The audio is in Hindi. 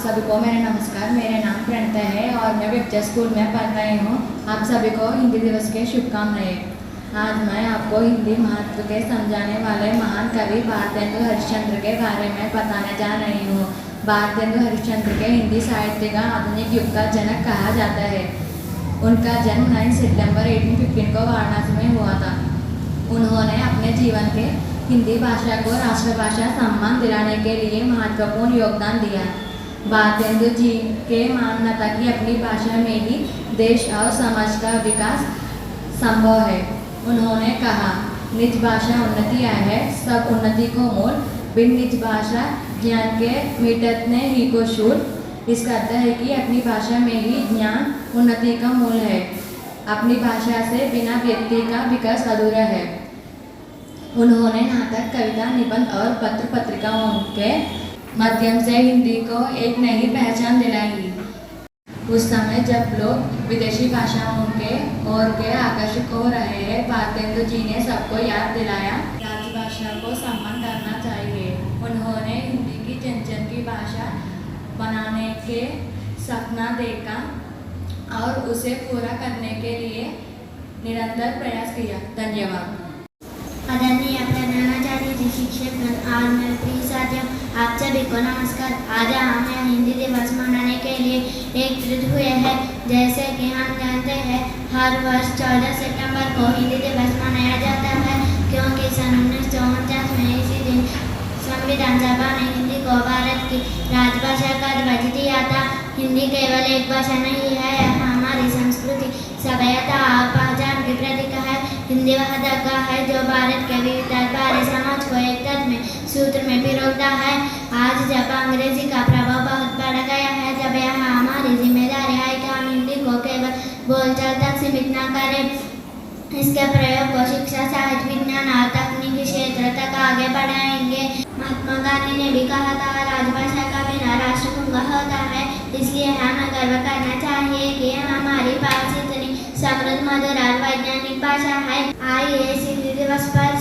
सभी को मेरा नमस्कार। मेरा नाम प्रणता है और मैं विक्टर स्कूल में पढ़ रही हूँ। आप सभी को हिंदी दिवस के शुभकामनाएं। आज मैं आपको हिंदी महत्व के समझाने वाले महान कवि भारतेंदु हरिश्चंद्र के बारे में बताने जा रही हूँ। भारतेंदु हरिश्चंद्र के हिंदी साहित्य का आधुनिक युग का जनक कहा जाता है। उनका जन्म 9 सितंबर 1815 को वाराणसी में हुआ था। उन्होंने अपने जीवन के हिंदी भाषा को राष्ट्रभाषा सम्मान दिलाने के लिए महत्वपूर्ण योगदान दिया। भारतेंदु जी के मानना था कि अपनी भाषा में ही देश और समाज का विकास संभव है। उन्होंने कहा, निज भाषा उन्नति है, सब उन्नति को मूल, बिन निज भाषा ज्ञान के मिटत ने ही को शूल। इसका अर्थ है कि अपनी भाषा में ही ज्ञान उन्नति का मूल है। अपनी भाषा से बिना व्यक्ति का विकास अधूरा है। उन्होंने नाटक, कविता, निबंध और पत्र पत्रिकाओं के माध्यम से हिंदी को एक नई पहचान दिलाई। उस समय जब लोग विदेशी भाषाओं के ओर के आकर्षित हो रहे हैं, भारतेंदु जी ने सबको याद दिलाया राजभाषा को सम्मान करना चाहिए। उन्होंने हिंदी की जन जन की भाषा बनाने के सपना देखा और उसे पूरा करने के लिए निरंतर प्रयास किया। धन्यवाद। आदरणीय प्रधानाचार्य जी, शिक्षकगण और मेरे प्रिय साथियों, आप सभी को नमस्कार। आज हम यहाँ हिंदी दिवस मनाने के लिए एकत्रित हुए हैं। जैसे कि हम जानते हैं, हर वर्ष 14 सितंबर को हिंदी दिवस मनाया जाता है, क्योंकि सन 1949 में इसी दिन संविधान सभा ने हिंदी को भारत की राजभाषा का दर्जा दिया था। हिंदी केवल एक भाषा नहीं है, हमारी संस्कृति, सभ्यता और पहचान की प्रतीक है। हिंदी वह जगह है जो भारत के विविधता भरे समाज को एक तत्व में सूत्र में पिरोता है। आज जब अंग्रेजी का प्रभाव बहुत बढ़ गया है, जब यह हमारी जिम्मेदारी है कि हम हिंदी को केवल बोलचाल तक सीमित न करें, इसके प्रयोग को शिक्षा, साहित्य, विज्ञान और तकनीकी क्षेत्र तक आगे बढ़ाएंगे। महात्मा गांधी ने भी कहा था, राजभाषा का बिना राष्ट्र गूंगा होता है। इसलिए हमें गर्व करना चाहिए कि हमारी पास इतनी समृद्ध, मधुर और वैज्ञानिक भाषा है। आइए इस हिंदी दिवस पर